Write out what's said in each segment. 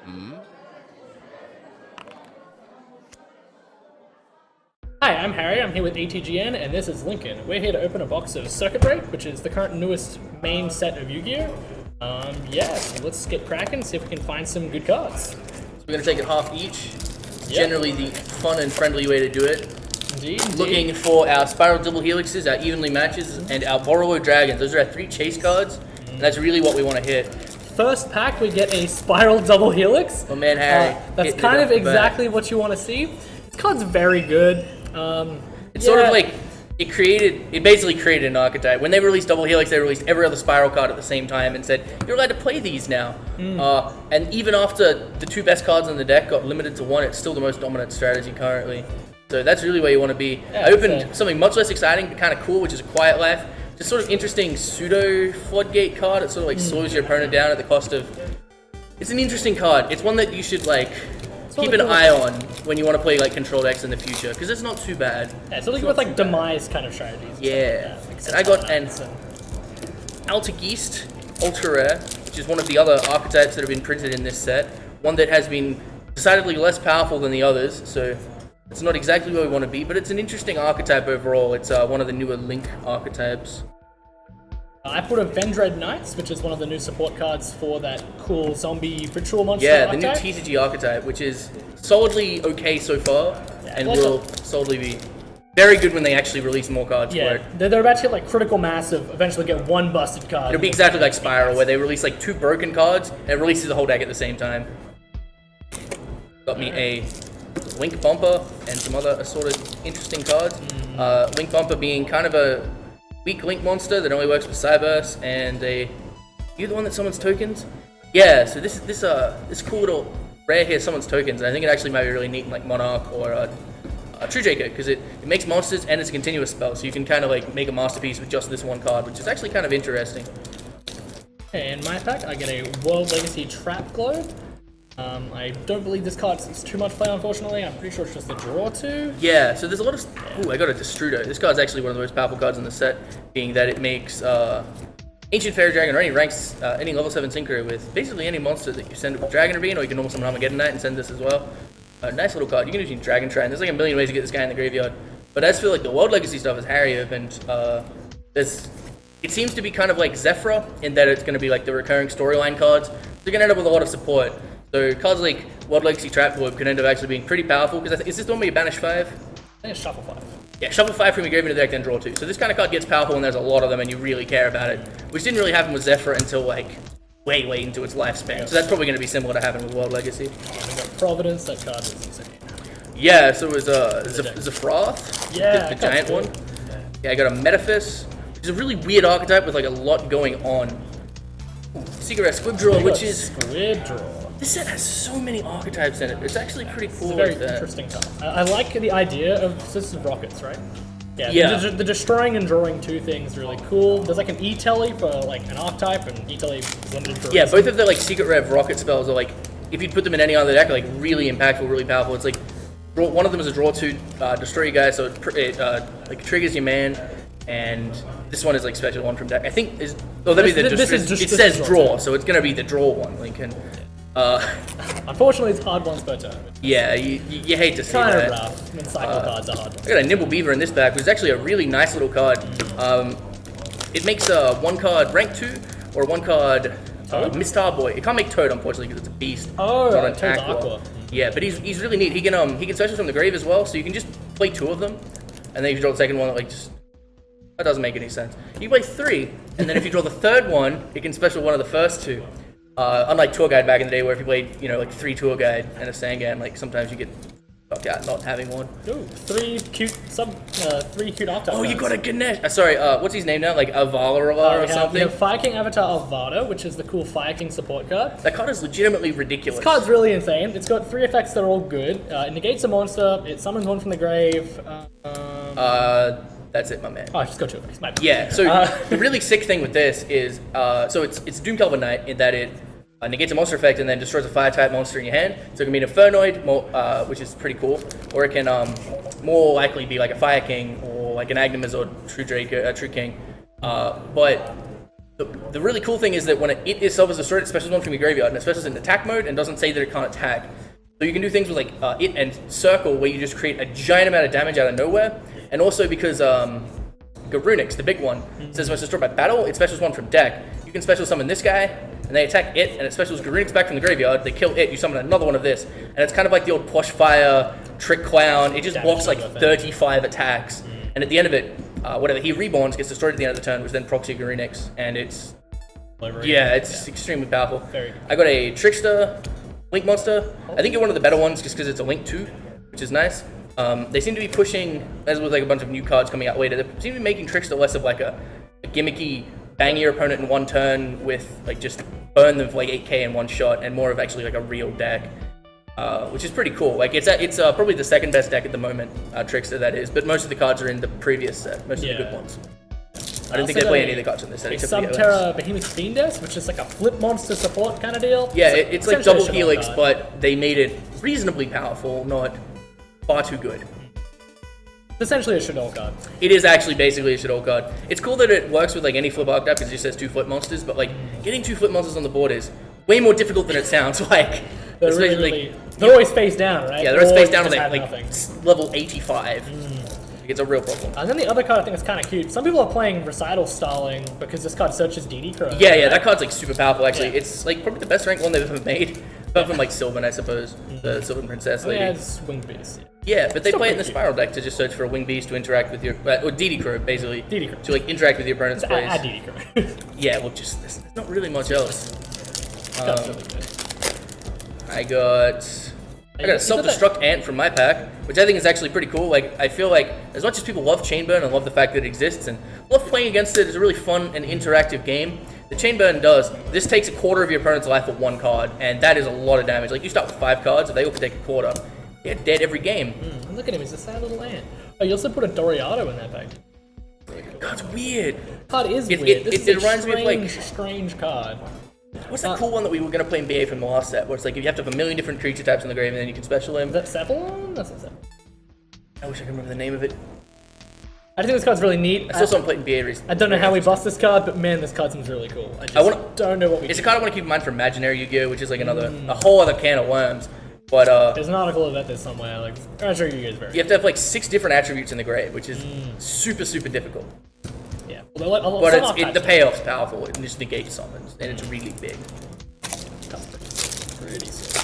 Hi, I'm Harry, I'm here with ATGN, and this is Lincoln. We're here to open a box of Circuit Break, which is the current newest main set of Yu-Gi-Oh! So let's get cracking, see if we can find some good cards. So we're going to take it half each. Generally the fun and friendly way to do it. Indeed. Looking for our Spiral Double Helixes, our Evenly Matches, and our Borrowed Dragons. Those are our 3 chase cards, and that's really what we want to hit. First pack, we get a Spiral Double Helix. Oh man, Harry. That's kind of exactly what you want to see. This card's very good. It's sort of like, it basically created an archetype. When they released Double Helix, they released every other Spiral card at the same time and said, you're allowed to play these now. And even after the 2 best cards in the deck got limited to 1, it's still the most dominant strategy currently. So that's really where you want to be. Yeah, I opened something much less exciting, but kind of cool, which is a Quiet Life. Just sort of interesting pseudo floodgate card. It sort of like slows your opponent down at the cost of... It's an interesting card. It's one that you should like keep an eye on when you want to play like control decks in the future, because it's not too bad. Yeah, it's something with like demise kind of strategies. Yeah. And I got an Altergeist Ultra Rare, which is one of the other archetypes that have been printed in this set. One that has been decidedly less powerful than the others, so it's not exactly where we want to be, but it's an interesting archetype overall. It's one of the newer Link archetypes. I put a VENDREAD Knights, which is one of the new support cards for that cool zombie ritual monster archetype. The archetype. new TCG archetype, which is solidly okay so far, and will solidly be very good when they actually release more cards for it. They're about to hit like critical mass of eventually get 1 busted card. It'll be exactly like Spiral, where they release like 2 broken cards, and it releases the whole deck at the same time. Got me a Link Bumper and some other assorted interesting cards. Link Bumper being kind of a weak Link monster that only works with Cyburst, and you're the one that summons tokens? Yeah, so this cool little rare here summons tokens, and I think it actually might be really neat in like Monarch or True Jaker, because it makes monsters and it's a continuous spell, so you can kind of like make a masterpiece with just this one card, which is actually kind of interesting. In my pack, I get a World Legacy Trap Globe. I don't believe this card's too much play, unfortunately. I'm pretty sure it's just a draw 2. Yeah, so there's a lot of... Ooh, I got a Destrudo. This card's actually one of the most powerful cards in the set, being that it makes Ancient Fairy Dragon or any ranks, any level 7 synchro with basically any monster that you send it with Dragon Ravine, or you can normal summon Armageddon Knight and send this as well. Nice little card. You can use Dragon Shrine. There's like a million ways to get this guy in the graveyard. But as for like the World Legacy stuff, as Harry opened, it seems to be kind of like Zephyra, in that it's going to be like the recurring storyline cards. They're going to end up with a lot of support. So cards like World Legacy Trap Globe could end up actually being pretty powerful, because is this the one where you banish 5? I think it's Shuffle 5. Yeah, Shuffle 5 from your graveyard to the deck, then draw 2. So this kind of card gets powerful when there's a lot of them and you really care about it, which didn't really happen with Zephyr until like way into its lifespan. So that's probably going to be similar to happen with World Legacy. We got Providence, that card is insane. Yeah, so it was Zefroth, yeah, the giant one. Yeah, I got a Metaphys, which is a really weird archetype with like a lot going on. Secret SQUIB Draw, which is... SQUIB Draw. This set has so many archetypes in it. It's actually pretty cool. It's a very interesting card. I like the idea of... So this is rockets, right? Yeah. The destroying and drawing 2 things really cool. There's like an E-Telly for like an archetype, and E-Telly is limited for both of the like Secret Rev rocket spells are like, if you'd put them in any other deck, are, like really impactful, really powerful. It's like, one of them is a draw 2, destroy you guys, so it like triggers your man, and this one is like special one from deck. I think it says draw, so it's gonna be the draw one, Lincoln. Unfortunately, it's hard ones per turn. Yeah, you hate to see that. Kind of rough when cycle cards are hard. I got a Nimble Beaver in this pack, which is actually a really nice little card. It makes 1 card rank 2 or 1 card Mistar Boy. It can't make Toad, unfortunately, because it's a beast. Oh, not right, an Aqua. Yeah, but he's really neat. He can special from the grave as well, so you can just play 2 of them, and then if you draw the second one, like that doesn't make any sense. You play 3, and then if you draw the third one, it can special one of the first 2. Unlike Tour Guide back in the day, where if you played, like 3 Tour Guide and a Sangan, like sometimes you get fucked out not having one. Ooh, 3 cute archetypes. Oh, you got a Ganesh. Sorry, what's his name now? Like Avalor or something? We have Fire King Avatar ARVATA, which is the cool Fire King support card. That card is legitimately ridiculous. This card's really insane. It's got 3 effects that are all good. It negates a monster, it summons one from the grave. That's it, my man. Oh, I just got 2 effects. My bad. Yeah, so the really sick thing with this is, so it's Doomkelvin Knight in that it negates a monster effect and then destroys a fire-type monster in your hand. So it can be an Infernoid, which is pretty cool, or it can more likely be like a Fire King or like an Agnimaz or True King. But The really cool thing is that when it itself is destroyed, it specials one from your graveyard, and it specials in attack mode and doesn't say that it can't attack. So you can do things with like it and circle, where you just create a giant amount of damage out of nowhere. And also because Garunix, the big one, says when it's destroyed by battle, it specials one from deck. You can special summon this guy, and they attack it, and it specials Garunix back from the graveyard. They kill it, you summon another one of this, and it's kind of like the old Posh Fire, Trick Clown. It just blocks like 35 attacks, and at the end of it, whatever he reborns gets destroyed at the end of the turn, which then procs your Garunix, and it's extremely powerful. I got a Trickster Link monster. I think you're one of the better ones just because it's a Link 2, which is nice. They seem to be pushing, as with like a bunch of new cards coming out later, they seem to be making Trickster less of like a gimmicky bang your opponent in one turn with like just burn them for like 8k in one shot, and more of actually like a real deck, which is pretty cool. Like it's probably the second best deck at the moment, Trickster that is, but most of the cards are in the previous set, most of the good ones. I don't think they play any of the cards in this set except for the Subterra Behemoth Fiendess, which is like a flip monster support kind of deal. Yeah, it's like double Helix, but they made it reasonably powerful, not far too good. It's essentially a Shadow card. It is actually basically a Shadow card. It's cool that it works with like any flip archetype because it just says 2 flip monsters, but like getting 2 flip monsters on the board is way more difficult than it sounds like. They're always face down, right? Yeah, they're always face down on like level 85. It's a real problem. And then the other card I think is kind of cute. Some people are playing Recital Starling because this card searches DD Crow. Yeah, right? That card's like super powerful actually. Yeah. It's like probably the best rank one they've ever made. Apart from like Sylvan, I suppose. The Sylvan Princess lady. Yeah, it's Winged Beast. Yeah, but they play it in the Spiral deck to just search for a Winged Beast to interact with your... or DD Crow, basically. DD Crow. To like interact with your opponent's plays. Add DD Crow. Yeah, well just... There's not really much else. I got a Self-Destruct Ant from my pack, which I think is actually pretty cool. Like, I feel like as much as people love Chainburn and love the fact that it exists and love playing against it, it's a really fun and interactive game. The Chainburn does, this takes a quarter of your opponent's life with 1 card, and that is a lot of damage. Like, you start with 5 cards, if they all take a quarter, they're dead every game. Look at him, he's a sad little ant. Oh, you also put a Doriato in that pack. God's weird. Card is weird. This is reminds me of like strange card. What's that cool one that we were going to play in BA from the last set, where it's like if you have to have a million different creature types in the grave and then you can special them? Is that Cephalon? That's not Cephalon. I wish I could remember the name of it. I think this card's really neat. I saw someone play in BA recently. I don't know how we bust this card, but man, this card seems really cool. I don't know what we It's a card I want to keep in mind for Imaginary Yu-Gi-Oh!, which is like a whole other can of worms. But there's an article about this somewhere. Like, I'm sure you guys very. You have to have like 6 different attributes in the grave, which is super difficult. Yeah, well, but the payoff's powerful. It just negates summons, and it's really big. Pretty sick.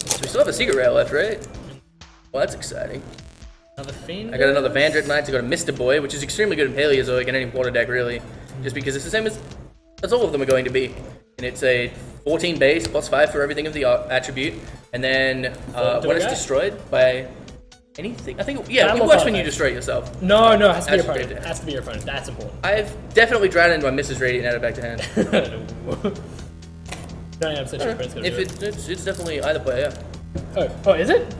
So we still have a Secret Rare left, right? Well, that's exciting. Another Fiend. I got another VENDREAD Knights. I got a Mr. Boy, which is extremely good in Paleozoic and any water deck, really. Just because it's the same as all of them are going to be. And it's a 14 base, plus 5 for everything of the attribute. And then when it's destroyed by anything, I think, yeah, it works when you destroy it yourself. No, it has to be your opponent. It has to be your opponent. That's important. I've definitely drowned into my Mrs. Radiant and added back to hand. It's definitely either player, yeah. Oh, is it?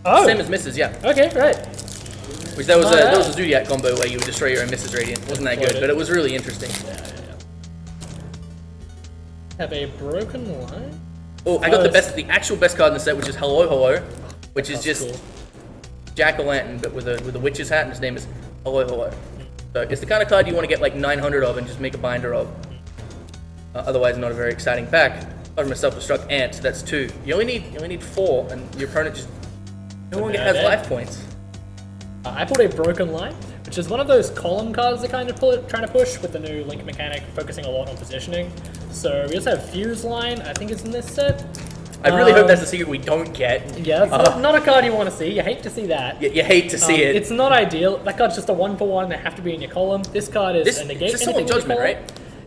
Oh. Same as Mrs., yeah. Okay, right. Which that was a Zodiac combo where you would destroy your own Mrs. Radiant. Wasn't that good, but it was really interesting. Yeah. Have a broken line? Oh, I got the actual best card in the set, which is Hello, which is just cool. Jack-o'-lantern, but with a witch's hat, and his name is Hello. So it's the kind of card you want to get like 900 of and just make a binder of. Otherwise, not a very exciting pack. Apart from a Self-Destruct Ant, so that's 2. You only need 4, and your opponent just no longer has life points. I pulled a Broken Line, which is one of those column cards they're kind of trying to push with the new Link mechanic, focusing a lot on positioning. So we also have Fuse Line, I think it's in this set. I really hope that's a secret we don't get. Yeah, it's not a card you want to see. You hate to see that. You hate to see it. It's not ideal. That card's just a 1-for-1. They have to be in your column. This card is a negate. This is Solemn Judgment, right?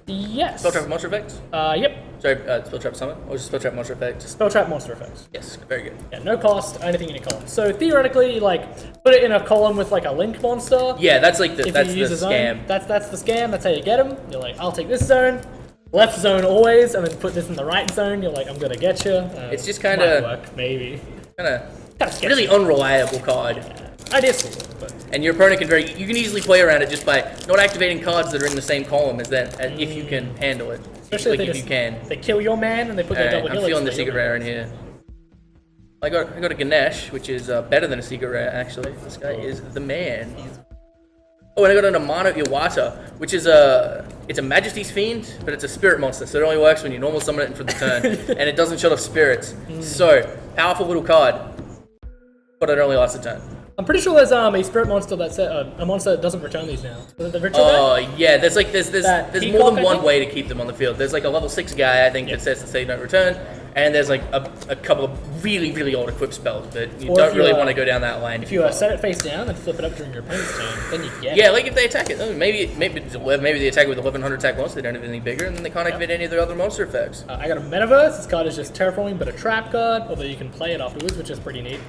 Yes. Spelltrap Monster Effects? Yep. Sorry, Spelltrap Summon? Or just Spelltrap Monster Effects? Spelltrap Monster Effects. Yes, very good. Yeah, no cost, anything in your column. So theoretically, like, put it in a column with like a Link monster. Yeah, that's like the scam. That's the scam. That's how you get them. You're like, I'll take this zone, left zone always, and then put this in the right zone. You're like, I'm gonna get you. It's just kind of work, maybe. Kind of really unreliable card. Yeah. Ideas cool, but and your opponent you can easily play around it just by not activating cards that are in the same column as that, if you can handle it. Especially if you can. They kill your man and they put their double helix. I'm feeling the secret rare in here. I got a Ganesh, which is better than a secret rare actually. This guy is the man. Oh, and I got an Amano Iwata, which is it's a Majesty's Fiend, but it's a spirit monster, so it only works when you normal summon it for the turn, and it doesn't shut off spirits. So, powerful little card, but it only lasts a turn. I'm pretty sure there's a spirit monster that's a monster that doesn't return these now. The ritual deck? Yeah, there's more than one I think? way to keep them on the field. There's like a level 6 guy, I think, that says to say don't return, and there's like a couple of really old equipped spells, but you don't really want to go down that line. If you set it face down and flip it up during your opponent's turn, then you get Yeah, it. like if they attack it, maybe they attack it with 1100 attack monster, they don't have anything bigger, and then they can't activate any of their other monster effects. I got a Metaverse. This card is just terraforming, but a trap card, although you can play it afterwards, which is pretty neat.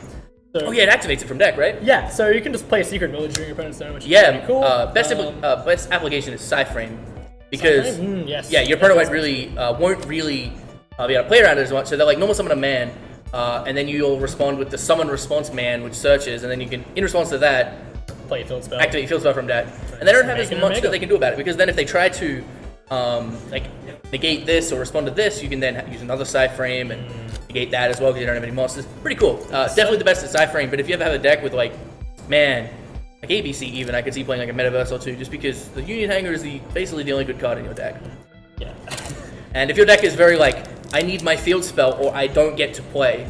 So, Oh yeah, it activates it from deck, right? Yeah, so you can just play a secret village during your opponent's turn, which is pretty cool. Best application is Psyframe, because yes. yeah, your opponent won't really be able to play around it as much. So they're like normal summon a man, and then you'll respond with the summon response man, which searches, and then you can, in response to that, play a field spell. activate your field spell from deck. And they don't have as Make an much Omega. that they can do about it, because then if they try to like negate this or respond to this, you can then use another Psyframe and negate that as well, because you don't have any monsters. Pretty cool. Definitely the best at Psyframe, but if you ever have a deck with like ABC even, I could see playing like a Metaverse or two, just because the Union Hanger is basically the only good card in your deck. Yeah. And if your deck is very like, I need my field spell or I don't get to play,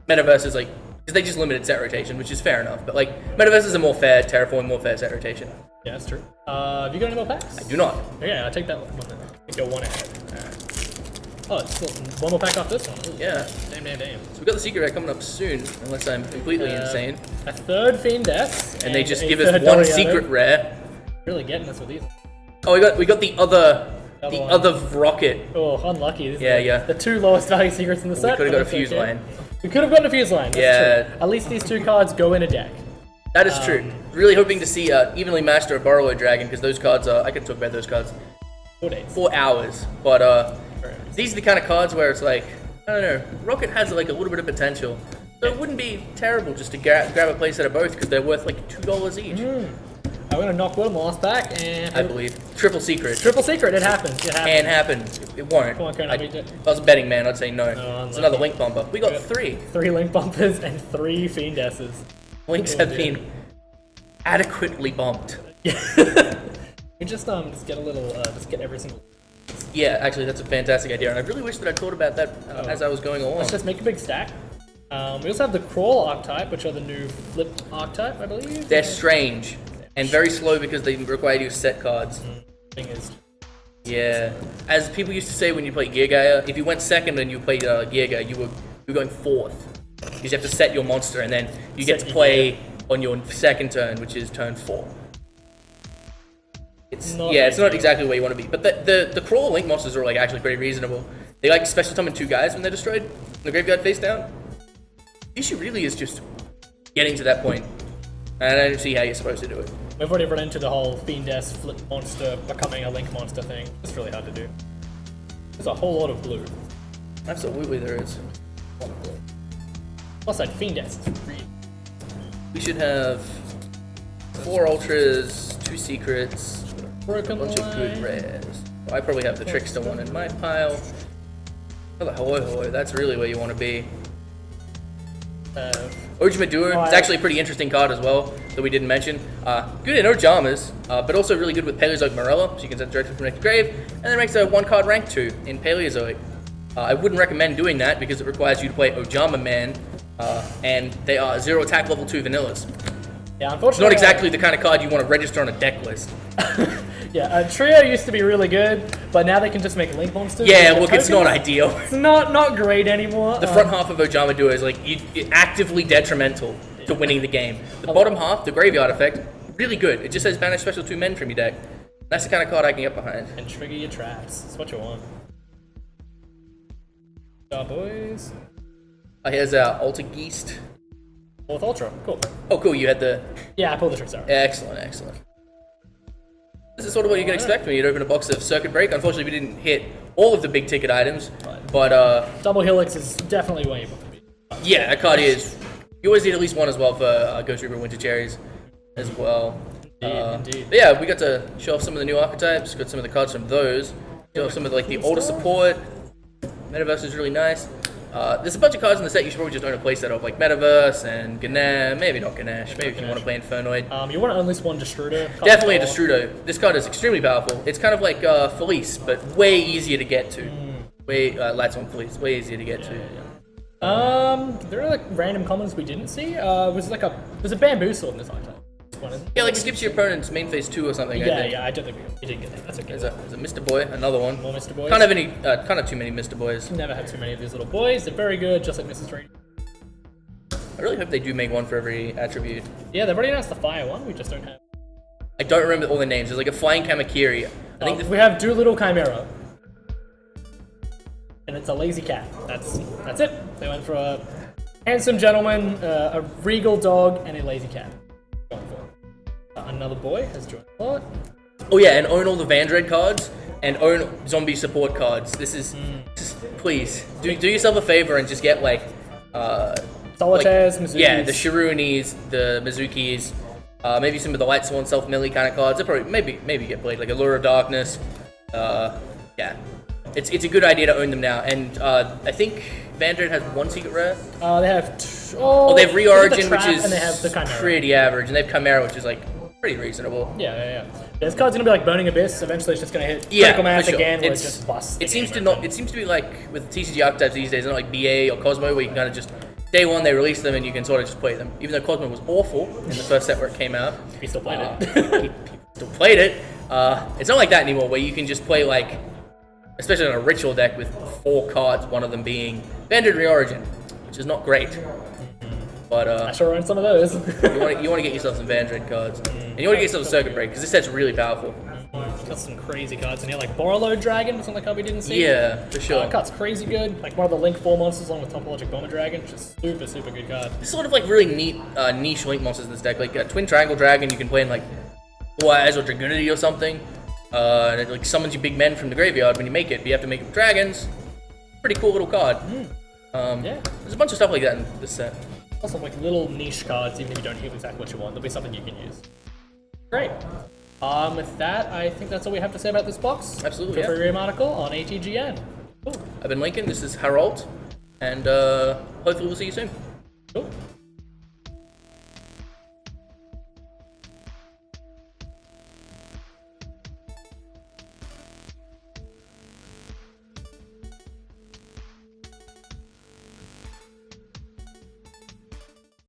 Metaverse is like, because they just limited set rotation, which is fair enough, but like, Metaverse is a more fair, Terraform more fair set rotation. Yeah, that's true. Have you got any more packs? I do not. Yeah, I'll take that one then. I think you're one ahead. Alright. Oh, it's still one more pack off this one. Ooh. Yeah. Damn. So we've got the secret rare coming up soon, unless I'm completely insane. A third Fiendess. And they just a give us third one Doriato. secret rare. Really getting us with these. Oh, we got the other rocket. Oh, unlucky. This is Yeah. The two lowest value secrets in the set. We could have got a but fuse that's okay. line. We could have gotten a fuse line. That's Yeah. true. At least these two cards go in a deck. That is true. Really hoping to see Evenly Master or Borrower Dragon, because those cards are, I can talk about those cards 4 days. 4 hours. But Very nice. these are the kind of cards where it's like, I don't know, Rocket has like a little bit of potential. So it wouldn't be terrible just to grab a playset of both, because they're worth like $2 each. I'm gonna knock one last back and I believe. Triple secret. triple secret. It happens. It happens. Can happen. It won't. Come on, Karen, If I was a betting man, I'd say no. unlucky. It's another link bumper. We got 3. 3 link bumpers and 3 Fiendesses. Links have been adequately bumped. You just get a little just get every single. Yeah, actually, that's a fantastic idea, and I really wish that I thought about that as I was going along. Let's just make a big stack. We also have the Crawl archetype, which are the new Flip archetype, I believe. They're strange and very slow because they require you to set cards. Thing is, Yeah, as people used to say when you play Gear Gaia, if you went second and you played Gear Gaia, you were going 4th, because you have to set your monster and then you get to play on your second turn, which is turn 4. It's not exactly where you want to be, but the Crawl Link monsters are like actually pretty reasonable. They like special summon 2 guys when they're destroyed, the graveyard face down. The issue really is just getting to that point, and I don't see how you're supposed to do it. we've already run into the whole Fiendess Flip monster becoming a Link monster thing. It's really hard to do. There's a whole lot of blue. Absolutely, there is. A lot of blue. Plus that Fiendess is really. We should have 4 ultras, 2 secrets, Broken a bunch of good line. rares. I probably have the Trickster one in my pile. Hello, that's really where you want to be. Ojimadua is actually a pretty interesting card as well that we didn't mention. Good in Ojamas, but also really good with Paleozoic Morella, so you can send directly from next grave, and then makes a 1-card rank 2 in Paleozoic. I wouldn't recommend doing that because it requires you to play Ojama Man, and they are 0 attack level 2 vanillas. Yeah, It's unfortunately. not exactly the kind of card you want to register on a deck list. Yeah, Trio used to be really good, but now they can just make Link monsters. Yeah, with look, their it's not tokens. ideal. It's not great anymore. The front half of Ojamadua is like actively detrimental to winning the game. The bottom half, the graveyard effect, really good. It just says banish special 2 men from your deck. That's the kind of card I can get behind. And trigger your traps. That's what you want. Boys. Here's our Altergeist. Fourth Ultra. Cool. Oh, cool. You had the Yeah, I pulled the tricks out. excellent. This is sort of what you can expect when you open a box of Circuit Break. Unfortunately, we didn't hit all of the big ticket items, but Double Helix is definitely way above me. yeah, that card is. You always need at least one as well for Ghost Reaper Winter Cherries as well. Indeed. But yeah, we got to show off some of the new archetypes. Got some of the cards from those. Show off some of like the older support. Metaverse is really nice. There's a bunch of cards in the set you should probably just own a playset of, like Metaverse and Ganesh. Maybe not Ganesh. Maybe if you want to play Infernoid. You want to unleash one Destrudo. Definitely a Destrudo. This card is extremely powerful. It's kind of like Felice, but way easier to get to. Way Lights on Felice. Way easier to get to. There are like random commons we didn't see. There's a bamboo sword in this archetype. Yeah, like skips your opponent's main phase 2 or something. Yeah, I don't think we didn't get that. That's okay. There's a Mr. Boy, another one. More Mr. Boys. Can't have any, can't have too many Mr. Boys. Never had too many of these little boys. They're very good, just like Mrs. Reed. I really hope they do make one for every attribute. Yeah, they've already announced the fire one. We just don't have. I don't remember all the names. There's like a flying Kamakiri. I think we have Doolittle Chimera. And it's a lazy cat. That's it. They went for a handsome gentleman, a regal dog, and a lazy cat. Another boy has joined the lot. Oh yeah, and own all the VENDREAD cards, and own zombie support cards. This is, just, please, do yourself a favor and just get like, Solitaires, Mizukis. Yeah, the Shirunis, the Mizukis, maybe some of the Light Sworn self-melee kind of cards. They'll probably, maybe get played, like Allure of Darkness. Yeah. It's a good idea to own them now, and I think VENDREAD has one secret rare. They have they have Reorigin, which is and they have the Chimera. Pretty average, and they have Chimera, which is like pretty reasonable. Yeah. This card's gonna be like Burning Abyss. Eventually, it's just gonna hit critical mass again, where it just busts. It seems to be like with TCG archetypes these days, not like BA or Cosmo, where you can kind of just day one they release them and you can sort of just play them. Even though Cosmo was awful in the first set where it came out, we still played it. People still played it. It's not like that anymore, where you can just play like, especially on a ritual deck with 4 cards, one of them being VENDREAD Reorigin, which is not great. But I sure own some of those. you want to get yourself some VENDREAD cards, and you want to get yourself a Circuit Break because this set's really powerful. Got some crazy cards in here, like Borrelode Dragon, something like how we didn't see. Yeah, for sure. That card's crazy good. Like one of the Link 4 monsters along with Topologic Bomber Dragon, which is super good card. There's sort of like really neat niche Link monsters in this deck, like Twin Triangle Dragon. You can play in like Wise or Dragunity or something. And it like summons you big men from the graveyard when you make it, but you have to make them dragons. Pretty cool little card. Yeah. There's a bunch of stuff like that in this set. Also like little niche cards, even if you don't get exactly what you want, there'll be something you can use. Great. With that, I think that's all we have to say about this box. Absolutely, Feel free to read an article on ATGN. Cool. I've been Lincoln, this is Harold, and hopefully we'll see you soon. Cool.